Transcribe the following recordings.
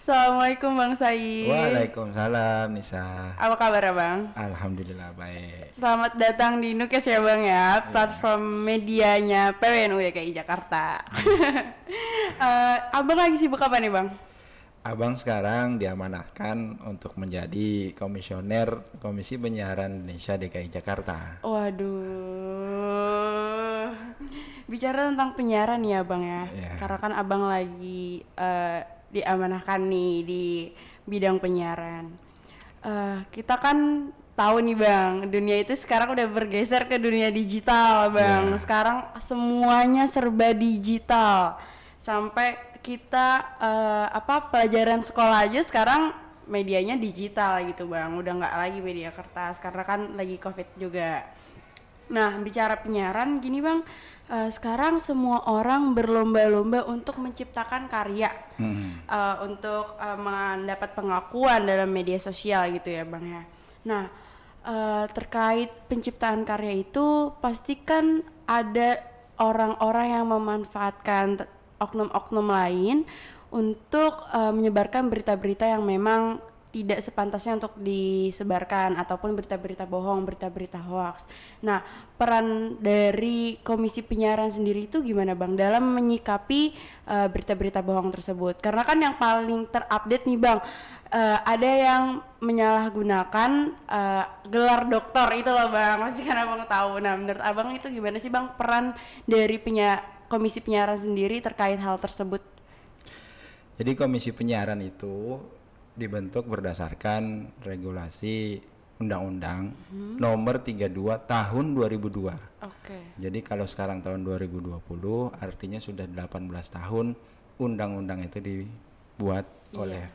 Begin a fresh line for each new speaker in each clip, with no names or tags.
Assalamualaikum Bang Said.
Waalaikumsalam Nisa.
Apa kabar Bang?
Alhamdulillah baik.
Selamat datang di Nukes ya Bang ya, platform medianya PWNU DKI Jakarta. Abang lagi sibuk apa nih Bang?
Abang sekarang diamanahkan untuk menjadi komisioner Komisi Penyiaran Indonesia DKI Jakarta.
Waduh, bicara tentang penyiaran ya Bang ya, karena kan Abang lagi diamanahkan nih di bidang penyiaran. Kita kan tahu nih Bang, dunia itu sekarang udah bergeser ke dunia digital Bang. Sekarang semuanya serba digital. Sampai kita pelajaran sekolah aja sekarang medianya digital gitu Bang. Udah nggak lagi media kertas karena kan lagi Covid juga. Nah, bicara penyiaran gini Bang, sekarang semua orang berlomba-lomba untuk menciptakan karya, untuk mendapat pengakuan dalam media sosial gitu ya Bang ya. Nah, terkait penciptaan karya itu pastikan ada orang-orang yang memanfaatkan oknum-oknum lain untuk menyebarkan berita-berita yang memang tidak sepantasnya untuk disebarkan ataupun berita-berita bohong, berita-berita hoax. Nah, peran dari Komisi Penyiaran sendiri itu gimana Bang dalam menyikapi berita-berita bohong tersebut? Karena kan yang paling terupdate nih Bang, ada yang menyalahgunakan gelar doktor itu loh Bang, pasti kan Abang tahu. Nah, menurut Abang itu gimana sih Bang peran dari Komisi Penyiaran sendiri terkait hal tersebut?
Jadi Komisi Penyiaran itu dibentuk berdasarkan regulasi Undang-Undang Nomor 32 Tahun 2002. Jadi kalau sekarang tahun 2020 artinya sudah 18 tahun undang-undang itu dibuat oleh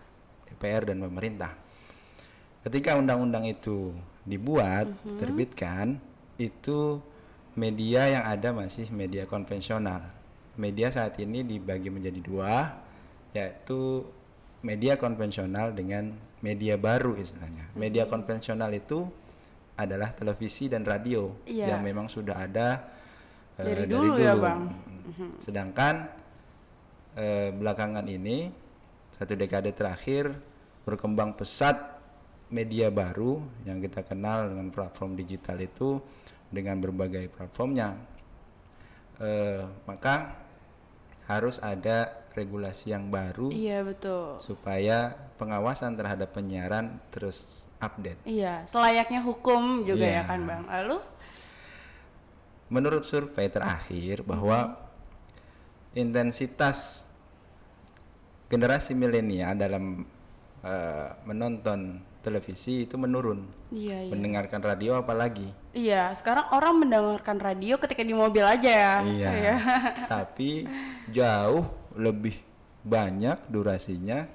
DPR dan pemerintah. Ketika undang-undang itu dibuat, terbitkan, itu media yang ada masih media konvensional. Media saat ini dibagi menjadi dua, yaitu media konvensional dengan media baru istilahnya. Media konvensional itu adalah televisi dan radio yang memang sudah ada
dari dulu ya Bang.
Sedangkan belakangan ini 1 dekade terakhir berkembang pesat media baru yang kita kenal dengan platform digital itu dengan berbagai platformnya. Maka harus ada regulasi yang baru,
betul,
supaya pengawasan terhadap penyiaran terus update.
Selayaknya hukum juga ya kan Bang. Lalu
menurut survei terakhir bahwa intensitas generasi milenial dalam menonton televisi itu menurun. Mendengarkan radio apalagi.
Sekarang orang mendengarkan radio ketika di mobil aja ya.
Tapi jauh lebih banyak durasinya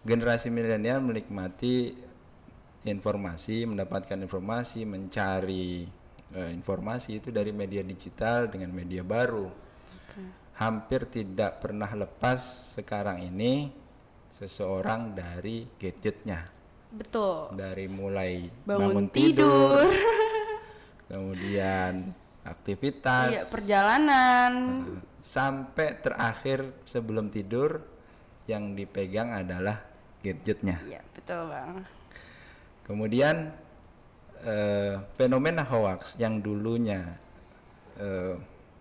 generasi milenial menikmati informasi, mendapatkan informasi, mencari informasi itu dari media digital dengan media baru. Hampir tidak pernah lepas sekarang ini seseorang dari gadgetnya.
Betul.
Dari mulai
bangun tidur
kemudian aktivitas,
perjalanan,
sampai terakhir sebelum tidur yang dipegang adalah gadgetnya.
Betul Bang.
Kemudian fenomena hoax yang dulunya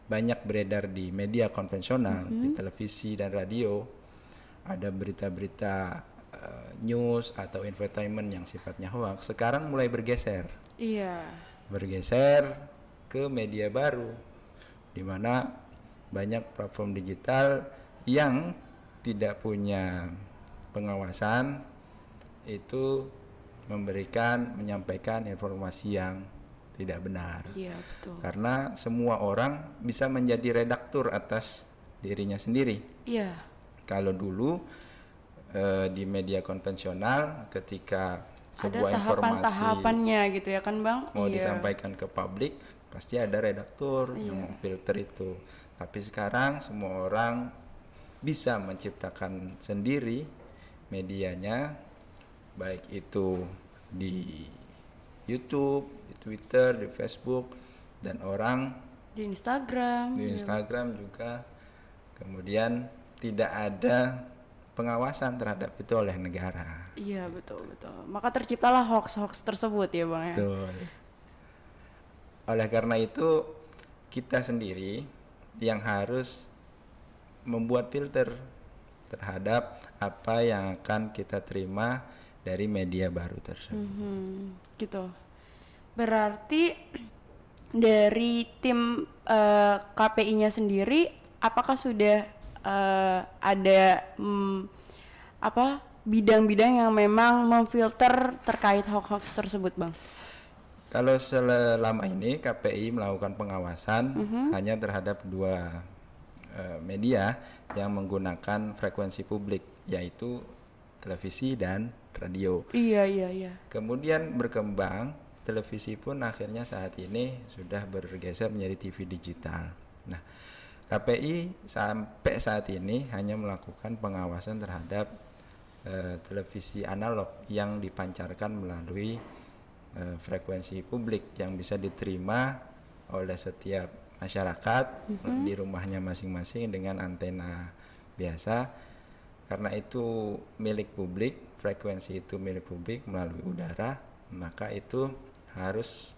banyak beredar di media konvensional, di televisi dan radio, ada berita-berita news atau infotainment yang sifatnya hoax, sekarang mulai bergeser. Bergeser ke media baru, di mana banyak platform digital yang tidak punya pengawasan itu menyampaikan informasi yang tidak benar.
Betul.
Karena semua orang bisa menjadi redaktur atas dirinya sendiri. Kalau dulu di media konvensional ketika sebuah informasi
tahapannya gitu ya kan Bang,
mau disampaikan ke publik pasti ada redaktur yang memfilter itu. Tapi sekarang semua orang bisa menciptakan sendiri medianya, baik itu di YouTube, di Twitter, di Facebook, dan orang
di Instagram
juga. Kemudian tidak ada pengawasan terhadap itu oleh negara.
Iya, betul. Maka terciptalah hoax-hoax tersebut ya Bang ya.
Betul. Oleh karena itu kita sendiri yang harus membuat filter terhadap apa yang akan kita terima dari media baru tersebut.
Gitu. Berarti dari tim KPI-nya sendiri, apakah sudah ada bidang-bidang yang memang memfilter terkait hoax-hoax tersebut, Bang?
Kalau selama ini KPI melakukan pengawasan hanya terhadap 2 media yang menggunakan frekuensi publik, yaitu televisi dan radio.
Iya.
Kemudian berkembang, televisi pun akhirnya saat ini sudah bergeser menjadi TV digital. Nah, KPI sampai saat ini hanya melakukan pengawasan terhadap televisi analog yang dipancarkan melalui frekuensi publik yang bisa diterima oleh setiap masyarakat di rumahnya masing-masing dengan antena biasa. Karena itu milik publik, frekuensi itu milik publik melalui udara, maka itu harus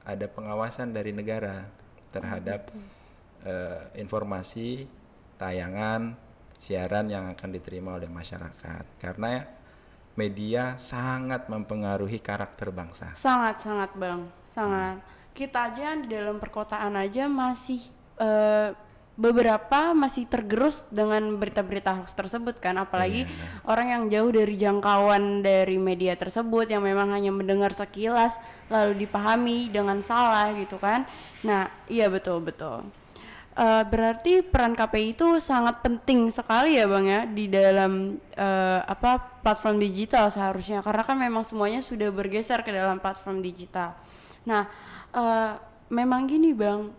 ada pengawasan dari negara terhadap informasi, tayangan, siaran yang akan diterima oleh masyarakat. Karena media sangat mempengaruhi karakter bangsa.
Sangat Bang, sangat. Kita aja di dalam perkotaan aja masih beberapa masih tergerus dengan berita-berita hoax tersebut kan, apalagi orang yang jauh dari jangkauan dari media tersebut yang memang hanya mendengar sekilas lalu dipahami dengan salah gitu kan. Nah, iya betul. Berarti peran KPI itu sangat penting sekali ya Bang ya di dalam platform digital seharusnya, karena kan memang semuanya sudah bergeser ke dalam platform digital. Nah, memang gini Bang,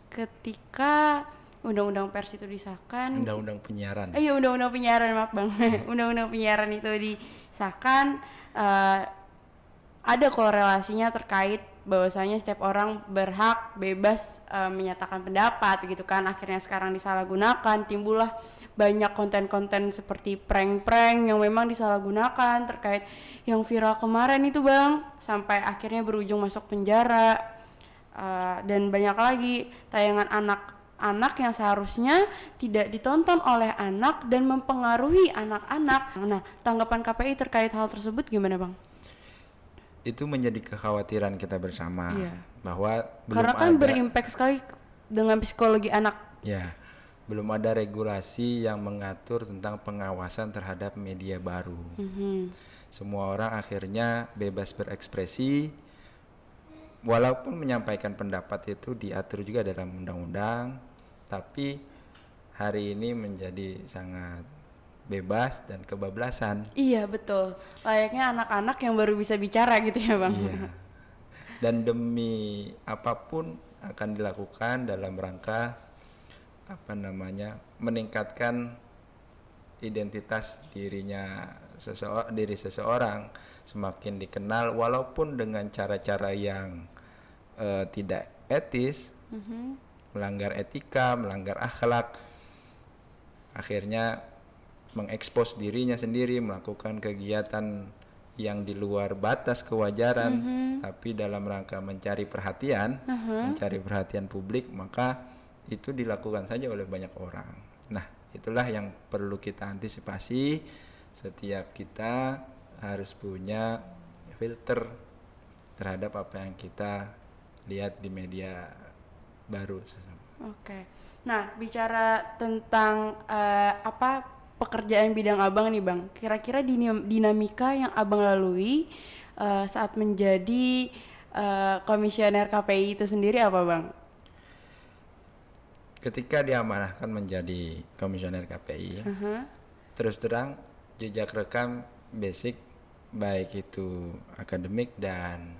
ketika Undang-Undang Pers itu disahkan,
Undang-Undang Penyiaran.
Undang-Undang Penyiaran, maaf Bang. Undang-Undang Penyiaran itu disahkan, ada korelasinya terkait bahwasanya setiap orang berhak bebas menyatakan pendapat gitu kan. Akhirnya sekarang disalahgunakan, timbullah banyak konten-konten seperti prank-prank yang memang disalahgunakan terkait yang viral kemarin itu Bang, sampai akhirnya berujung masuk penjara. Dan banyak lagi tayangan anak-anak yang seharusnya tidak ditonton oleh anak dan mempengaruhi anak-anak. Nah, tanggapan KPI terkait hal tersebut gimana Bang?
Itu menjadi kekhawatiran kita bersama, bahwa belum
karena kan berimpact sekali dengan psikologi anak.
Ya, belum ada regulasi yang mengatur tentang pengawasan terhadap media baru. Semua orang akhirnya bebas berekspresi, walaupun menyampaikan pendapat itu diatur juga dalam undang-undang, tapi hari ini menjadi sangat bebas dan kebablasan.
Iya betul, layaknya anak-anak yang baru bisa bicara gitu ya Bang.
Iya. Dan demi apapun akan dilakukan dalam rangka meningkatkan identitas diri seseorang, semakin dikenal walaupun dengan cara-cara yang tidak etis, melanggar etika, melanggar akhlak, akhirnya mengekspos dirinya sendiri, melakukan kegiatan yang di luar batas kewajaran, tapi dalam rangka mencari perhatian, mencari perhatian publik, maka itu dilakukan saja oleh banyak orang. Nah, itulah yang perlu kita antisipasi. Setiap kita harus punya filter terhadap apa yang kita lihat di media baru.
Oke. Nah, bicara tentang pekerjaan bidang Abang nih Bang, kira-kira dinamika yang Abang lalui saat menjadi komisioner KPI itu sendiri apa Bang?
Ketika diamanahkan menjadi komisioner KPI, terus terang jejak rekam basic baik itu akademik dan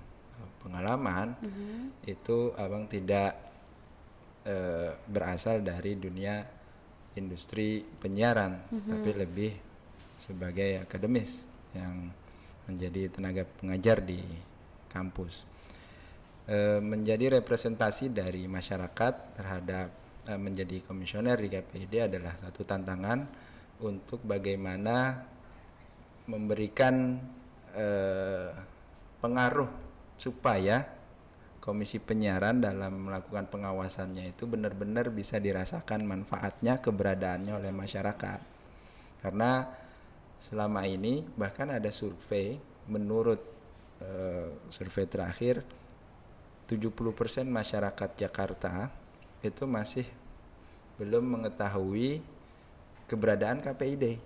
pengalaman itu Abang tidak berasal dari dunia industri penyiaran, tapi lebih sebagai akademis yang menjadi tenaga pengajar di kampus, menjadi representasi dari masyarakat terhadap menjadi komisioner di KPID adalah satu tantangan untuk bagaimana memberikan pengaruh supaya Komisi Penyiaran dalam melakukan pengawasannya itu benar-benar bisa dirasakan manfaatnya, keberadaannya oleh masyarakat. Karena selama ini bahkan ada survei, menurut survei terakhir 70% masyarakat Jakarta itu masih belum mengetahui keberadaan KPID.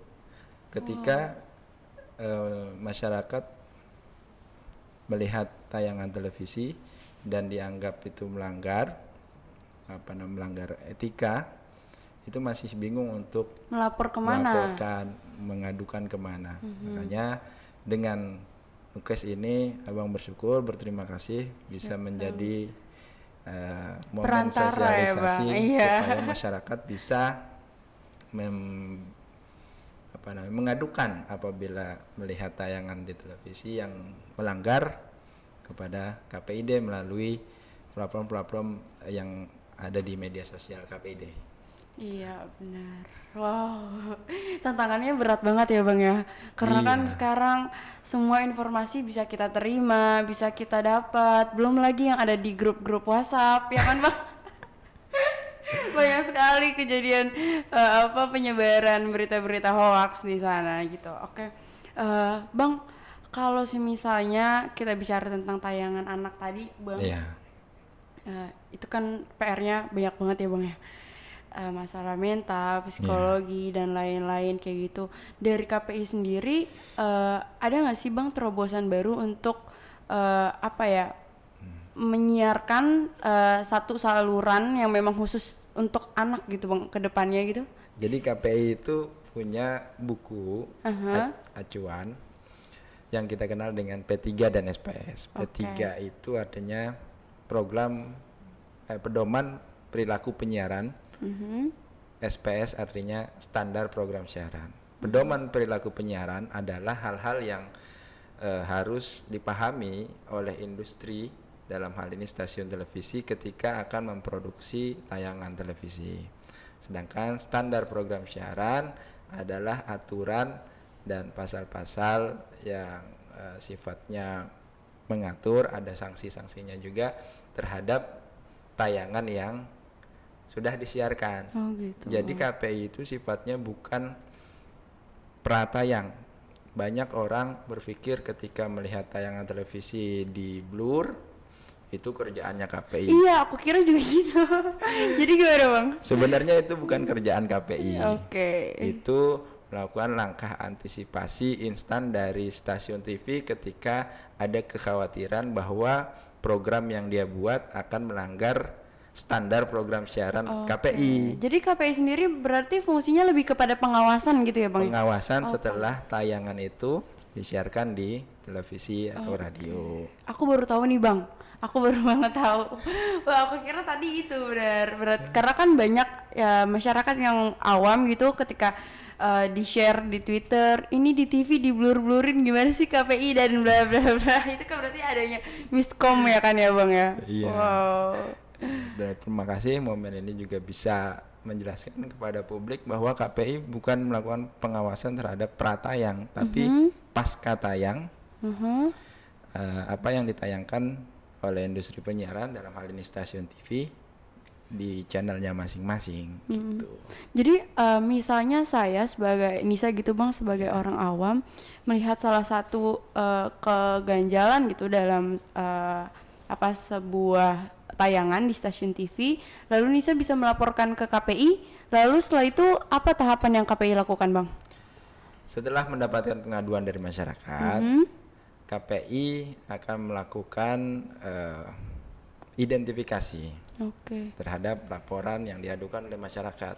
Ketika masyarakat melihat tayangan televisi dan dianggap itu melanggar etika, itu masih bingung untuk melaporkan, mengadukan kemana. Makanya dengan Nukes ini Abang berterima kasih bisa menjadi momen sosialisasi supaya masyarakat bisa mengadukan apabila melihat tayangan di televisi yang melanggar kepada KPID melalui platform-platform yang ada di media sosial KPID.
Iya benar. Wow, tantangannya berat banget ya Bang ya. Karena kan sekarang semua informasi bisa kita terima, bisa kita dapat. Belum lagi yang ada di grup-grup WhatsApp, ya kan Bang? Banyak sekali kejadian penyebaran berita-berita hoax di sana gitu. Oke, Bang. Kalau misalnya kita bicara tentang tayangan anak tadi, Bang, itu kan PR-nya banyak banget ya, Bang ya. Masalah mental, psikologi dan lain-lain kayak gitu. Dari KPI sendiri, ada nggak sih, Bang, terobosan baru untuk menyiarkan satu saluran yang memang khusus untuk anak gitu, Bang, ke depannya gitu?
Jadi KPI itu punya buku acuan yang kita kenal dengan P3 dan SPS. P3 itu artinya program pedoman perilaku penyiaran. SPS artinya standar program siaran. Pedoman perilaku penyiaran adalah hal-hal yang harus dipahami oleh industri, dalam hal ini stasiun televisi, ketika akan memproduksi tayangan televisi. Sedangkan standar program siaran adalah aturan dan pasal-pasal yang sifatnya mengatur, ada sanksi-sanksinya juga terhadap tayangan yang sudah disiarkan.
Gitu.
Jadi KPI itu sifatnya bukan pratayang. Banyak orang berpikir ketika melihat tayangan televisi di blur itu kerjaannya KPI.
Iya, aku kira juga gitu. Jadi gimana, Bang?
Sebenarnya itu bukan kerjaan KPI. Itu melakukan langkah antisipasi instan dari stasiun TV ketika ada kekhawatiran bahwa program yang dia buat akan melanggar standar program siaran KPI.
Jadi KPI sendiri berarti fungsinya lebih kepada pengawasan gitu ya, Bang?
Pengawasan setelah tayangan itu disiarkan di televisi atau radio.
Aku baru tahu nih, Bang. Aku baru banget tahu. Wah, aku kira tadi itu berat. Karena kan banyak ya masyarakat yang awam gitu ketika di-share di Twitter, ini di TV diblur-blurin gimana sih KPI dan bla bla bla. Itu kan berarti adanya miskom ya kan ya, Bang ya?
Iya.
Wow.
Dan terima kasih momen ini juga bisa menjelaskan kepada publik bahwa KPI bukan melakukan pengawasan terhadap pratayang, tapi pasca tayang apa yang ditayangkan oleh industri penyiaran, dalam hal ini stasiun TV, di channelnya masing-masing gitu.
Jadi misalnya saya sebagai Nisa gitu, Bang, sebagai orang awam melihat salah satu keganjalan gitu dalam sebuah tayangan di stasiun TV, lalu Nisa bisa melaporkan ke KPI, lalu setelah itu apa tahapan yang KPI lakukan, Bang?
Setelah mendapatkan pengaduan dari masyarakat, KPI akan melakukan identifikasi terhadap laporan yang diadukan oleh masyarakat.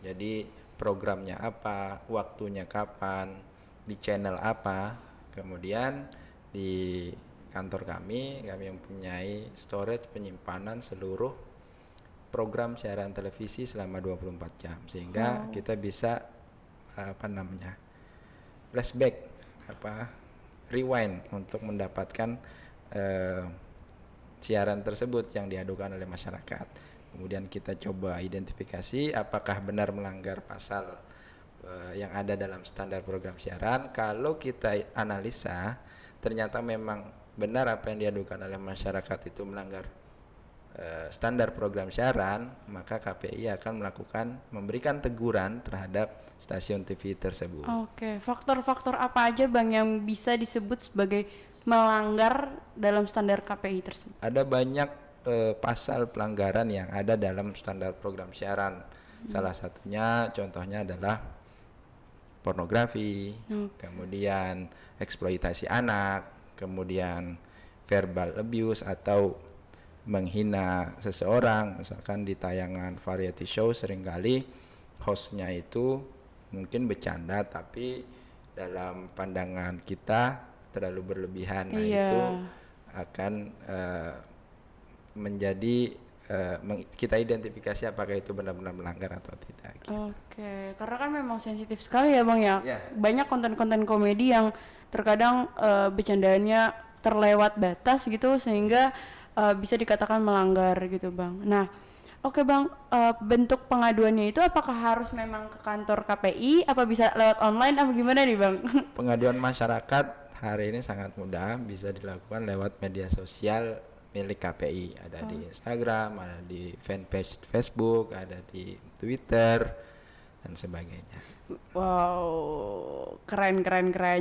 Jadi programnya apa, waktunya kapan, di channel apa, kemudian di kantor kami mempunyai storage penyimpanan seluruh program siaran televisi selama 24 jam sehingga kita bisa flashback rewind untuk mendapatkan siaran tersebut yang diadukan oleh masyarakat. Kemudian kita coba identifikasi apakah benar melanggar pasal yang ada dalam standar program siaran. Kalau kita analisa ternyata memang benar apa yang diadukan oleh masyarakat itu melanggar standar program siaran, maka KPI akan memberikan teguran terhadap stasiun TV tersebut.
Oke, faktor-faktor apa aja Bang yang bisa disebut sebagai melanggar dalam standar KPI tersebut?
Ada banyak pasal pelanggaran yang ada dalam standar program siaran. Salah satunya contohnya adalah pornografi, kemudian eksploitasi anak, kemudian verbal abuse atau menghina seseorang. Misalkan di tayangan variety show seringkali hostnya itu mungkin bercanda tapi dalam pandangan kita terlalu berlebihan. Nah itu akan menjadi kita identifikasi apakah itu benar-benar melanggar atau tidak. Gitu.
Oke, karena kan memang sensitif sekali ya Bang ya. Banyak konten-konten komedi yang terkadang bercandaannya terlewat batas gitu sehingga bisa dikatakan melanggar gitu Bang. Nah, oke Bang, bentuk pengaduannya itu apakah harus memang ke kantor KPI, apa bisa lewat online, apa gimana nih Bang?
Pengaduan masyarakat hari ini sangat mudah, bisa dilakukan lewat media sosial milik KPI. Ada di Instagram, ada di fanpage Facebook, ada di Twitter, dan sebagainya.
Wow, keren.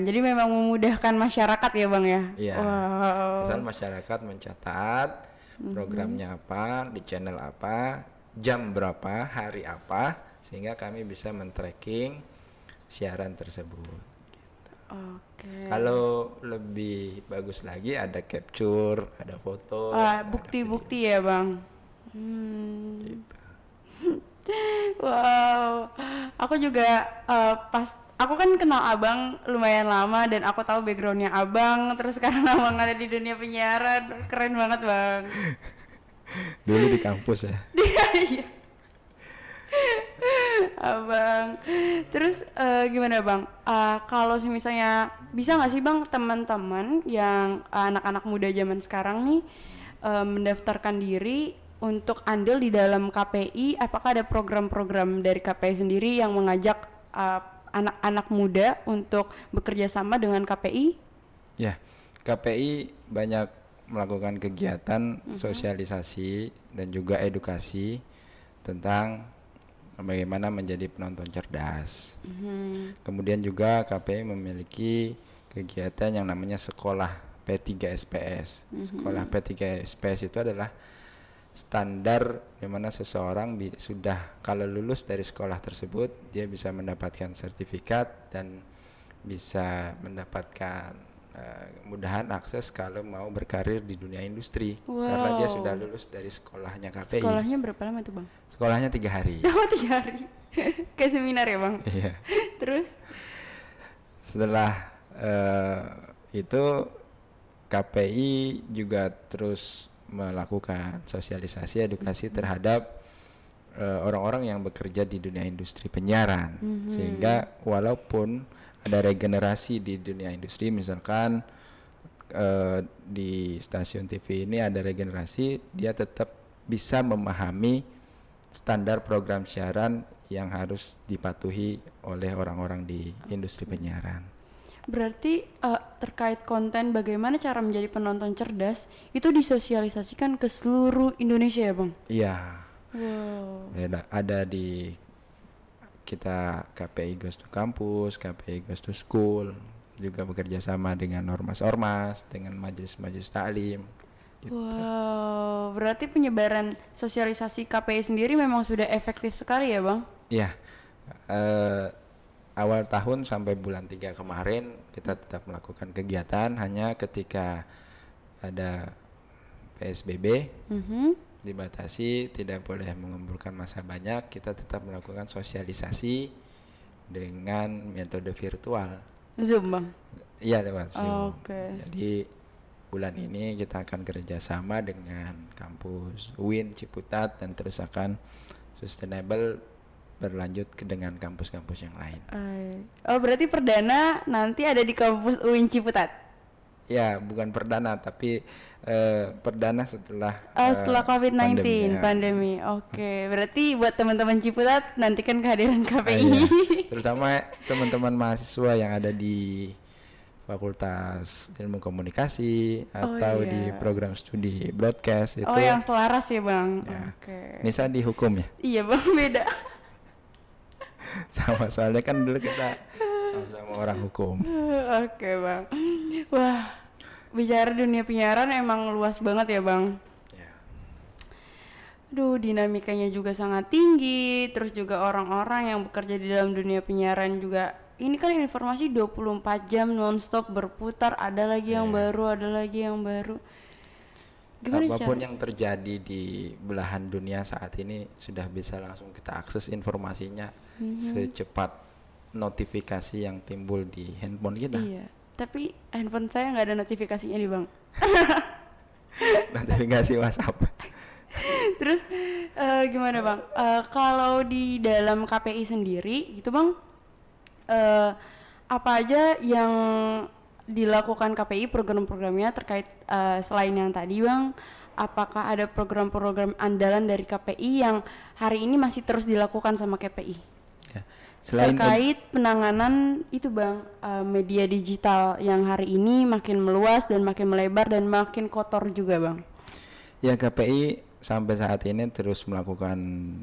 Jadi memang memudahkan masyarakat ya Bang ya?
Iya, wow. Asal masyarakat mencatat programnya apa, di channel apa, jam berapa, hari apa, sehingga kami bisa men-tracking siaran tersebut. Gitu.
Oke.
Kalau lebih bagus lagi ada capture, ada foto.
Bukti-bukti ya Bang. Gitu. Wow, aku juga aku kan kenal Abang lumayan lama dan aku tahu backgroundnya Abang. Terus sekarang Abang ada di dunia penyiaran, keren banget Bang.
Dulu di kampus ya.
Iya. Abang, terus gimana Bang? Kalau misalnya bisa nggak sih Bang teman-teman yang anak-anak muda zaman sekarang nih mendaftarkan diri untuk andil di dalam KPI? Apakah ada program-program dari KPI sendiri yang mengajak anak-anak muda untuk bekerja sama dengan KPI?
Ya, KPI banyak melakukan kegiatan sosialisasi dan juga edukasi tentang bagaimana menjadi penonton cerdas. Kemudian juga KPI memiliki kegiatan yang namanya sekolah P3SPS. Sekolah P3SPS itu adalah standar di mana seseorang sudah kalau lulus dari sekolah tersebut dia bisa mendapatkan sertifikat dan bisa mendapatkan mudahan akses kalau mau berkarir di dunia industri. Karena dia sudah lulus dari sekolahnya KPI.
Sekolahnya berapa lama tuh Bang?
Sekolahnya 3 hari.
Oh 3 hari. Kayak seminar ya Bang?
Iya.
Terus?
Setelah itu KPI juga terus melakukan sosialisasi edukasi terhadap orang-orang yang bekerja di dunia industri penyiaran, sehingga walaupun ada regenerasi di dunia industri, misalkan di stasiun TV ini ada regenerasi, dia tetap bisa memahami standar program siaran yang harus dipatuhi oleh orang-orang di industri penyiaran.
Berarti terkait konten bagaimana cara menjadi penonton cerdas itu disosialisasikan ke seluruh Indonesia ya Bang?
Iya.
Wow.
Ada di kita KPI Goes to Campus, KPI Goes to School, juga bekerja sama dengan ormas-ormas, dengan majelis-majelis taklim. Gitu.
Wow, berarti penyebaran sosialisasi KPI sendiri memang sudah efektif sekali ya Bang?
Iya. Awal tahun sampai bulan 3 kemarin kita tetap melakukan kegiatan, hanya ketika ada PSBB dibatasi, tidak boleh mengumpulkan massa banyak, kita tetap melakukan sosialisasi dengan metode virtual.
Zoom Bang?
Iya lewat Zoom.
Okay.
Jadi bulan ini kita akan kerjasama dengan kampus UIN Ciputat dan terus akan sustainable berlanjut dengan kampus-kampus yang lain.
Oh berarti perdana nanti ada di kampus UIN Ciputat?
ya bukan perdana tapi perdana setelah
setelah COVID-19 pandemi. Oke, berarti buat teman-teman Ciputat nantikan kehadiran KPI.
Iya. Terutama teman-teman mahasiswa yang ada di Fakultas Ilmu Komunikasi atau di program studi broadcast itu.
Oh, yang selaras ya, Bang.
Ya. Oke. Nisa di hukum ya?
Iya, Bang, beda.
Sama, soalnya kan dulu kita sama orang hukum.
Oke, Bang. Wah, bicara dunia penyiaran emang luas banget ya, Bang. Ya. Aduh, dinamikanya juga sangat tinggi, terus juga orang-orang yang bekerja di dalam dunia penyiaran juga. Ini kan informasi 24 jam nonstop berputar, ada lagi yang baru, ada lagi yang baru.
Gimana apapun yang terjadi di belahan dunia saat ini sudah bisa langsung kita akses informasinya secepat notifikasi yang timbul di handphone kita.
Iya, tapi handphone saya nggak ada notifikasinya nih, Bang.
Notifikasi WhatsApp.
Terus gimana, Bang? Kalau di dalam KPI sendiri gitu, Bang, apa aja yang dilakukan KPI program-programnya terkait selain yang tadi, Bang? Apakah ada program-program andalan dari KPI yang hari ini masih terus dilakukan sama KPI? Ya. Selain terkait penanganan itu, Bang, media digital yang hari ini makin meluas dan makin melebar dan makin kotor juga, Bang.
Ya, KPI sampai saat ini terus melakukan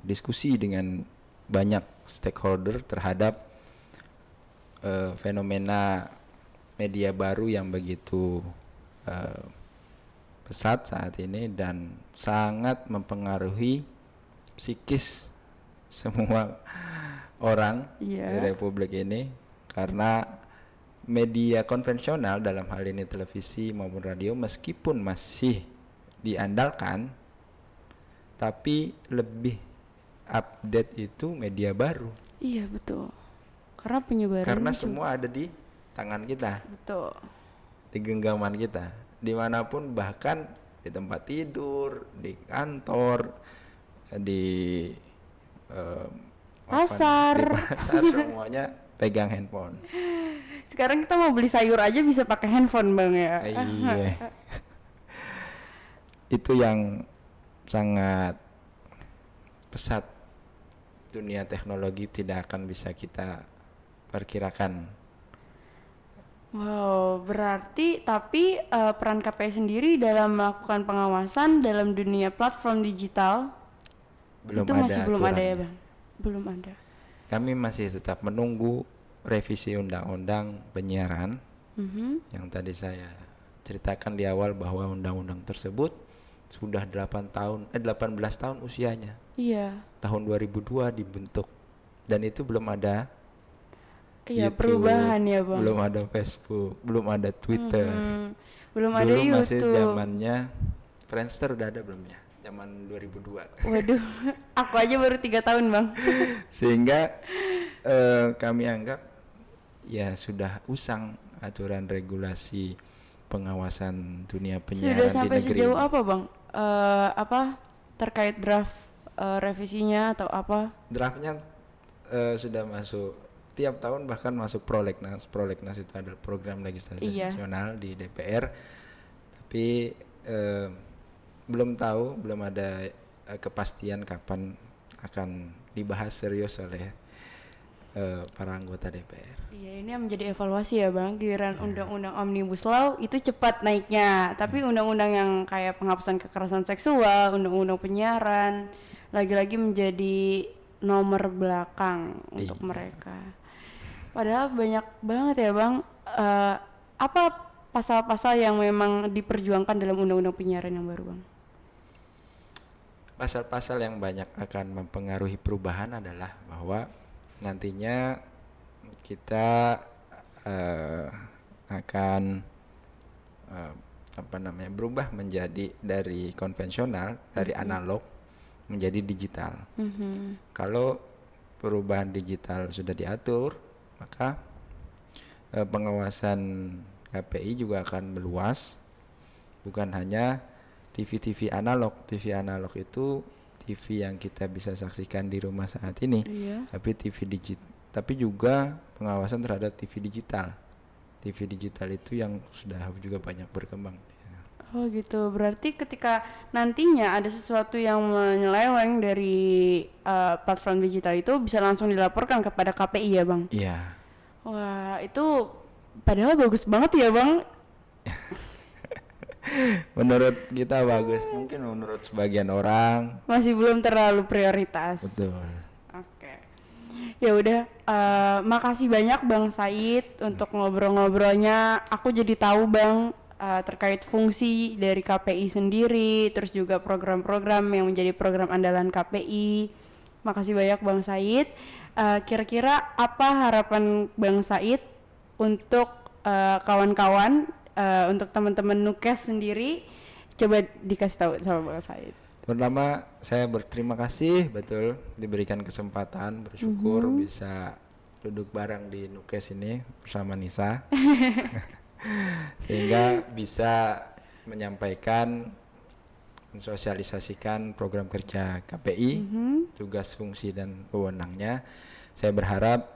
diskusi dengan banyak stakeholder terhadap fenomena media baru yang begitu pesat saat ini dan sangat mempengaruhi psikis semua orang di Republik ini, karena media konvensional dalam hal ini televisi maupun radio meskipun masih diandalkan, tapi lebih update itu media baru.
Iya, betul. Karena penyebaran
karena semua ada di tangan kita.
Betul.
Di genggaman kita, dimanapun, bahkan di tempat tidur, di kantor, di
pasar,
semuanya pegang handphone.
Sekarang kita mau beli sayur aja bisa pakai handphone, Bang, ya.
Iya. Itu yang sangat pesat. Dunia teknologi tidak akan bisa kita perkirakan.
Wow, berarti tapi peran KPI sendiri dalam melakukan pengawasan dalam dunia platform digital itu masih belum ada ya, Bang? Belum ada.
Kami masih tetap menunggu revisi undang-undang penyiaran yang tadi saya ceritakan di awal, bahwa undang-undang tersebut sudah 18 tahun usianya.
Iya.
Tahun 2002 dibentuk dan itu belum ada.
Iya, perubahan ya, Bang.
Belum ada Facebook, belum ada Twitter,
belum ada YouTube.
Masih zamannya Friendster udah ada belum ya? Zaman 2002.
Waduh, aku aja baru 3 tahun, Bang.
Sehingga kami anggap ya sudah usang aturan regulasi pengawasan dunia penyiaran di negeri.
Sudah sampai sejauh apa, Bang? Terkait draft revisinya atau apa?
Draftnya sudah masuk. Tiap tahun bahkan masuk prolegnas. Prolegnas itu adalah program legislasi nasional di DPR. Tapi belum ada kepastian kapan akan dibahas serius oleh para anggota DPR. Iya,
ini yang menjadi evaluasi ya, Bang. Giliran undang-undang Omnibus Law itu cepat naiknya, tapi undang-undang yang kayak penghapusan kekerasan seksual, undang-undang penyiaran lagi-lagi menjadi nomor belakang untuk mereka. Padahal banyak banget ya, Bang, apa pasal-pasal yang memang diperjuangkan dalam undang-undang penyiaran yang baru, Bang?
Pasal-pasal yang banyak akan mempengaruhi perubahan adalah bahwa nantinya kita akan berubah menjadi dari konvensional, dari analog menjadi digital. Kalau perubahan digital sudah diatur, maka pengawasan KPI juga akan meluas, bukan hanya TV analog. TV analog itu TV yang kita bisa saksikan di rumah saat ini, tapi TV digital, tapi juga pengawasan terhadap TV digital. TV digital itu yang sudah juga banyak berkembang.
Oh gitu, berarti ketika nantinya ada sesuatu yang menyeleweng dari platform digital itu bisa langsung dilaporkan kepada KPI ya Bang?
Iya.
Wah itu padahal bagus banget ya Bang.
Menurut kita bagus, mungkin menurut sebagian orang
masih belum terlalu prioritas.
Betul.
Oke. Ya udah, makasih banyak Bang Said untuk ngobrol-ngobrolnya. Aku jadi tahu Bang terkait fungsi dari KPI sendiri, terus juga program-program yang menjadi program andalan KPI. Makasih banyak Bang Said. Kira-kira apa harapan Bang Said untuk kawan-kawan, untuk teman-teman Nukes sendiri? Coba dikasih tahu sama Bang Said.
Pertama, saya berterima kasih betul diberikan kesempatan, bersyukur bisa duduk bareng di Nukes ini bersama Nisa. Sehingga bisa menyampaikan, mensosialisasikan program kerja KPI, tugas, fungsi, dan wewenangnya. Saya berharap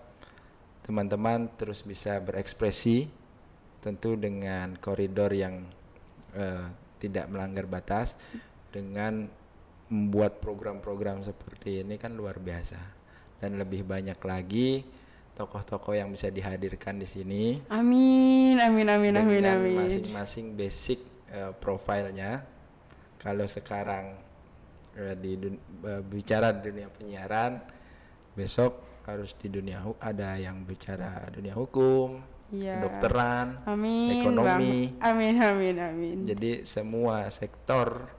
teman-teman terus bisa berekspresi, tentu dengan koridor yang tidak melanggar batas. Dengan membuat program-program seperti ini kan luar biasa, dan lebih banyak lagi tokoh-tokoh yang bisa dihadirkan di sini.
Amin, amin, amin, amin,
dengan
amin.
Masing-masing basic profilnya. Kalau sekarang bicara dunia penyiaran, besok harus di dunia ada yang bicara dunia hukum, kedokteran, ekonomi.
Amin, amin, amin.
Jadi semua sektor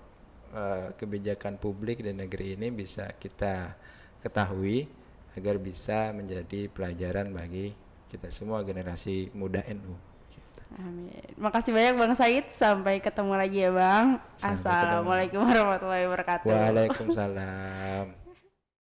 kebijakan publik di negeri ini bisa kita ketahui agar bisa menjadi pelajaran bagi kita semua generasi muda NU. Gitu.
Amin. Makasih banyak Bang Said. Sampai ketemu lagi ya Bang. Assalamualaikum warahmatullahi wabarakatuh.
Waalaikumsalam.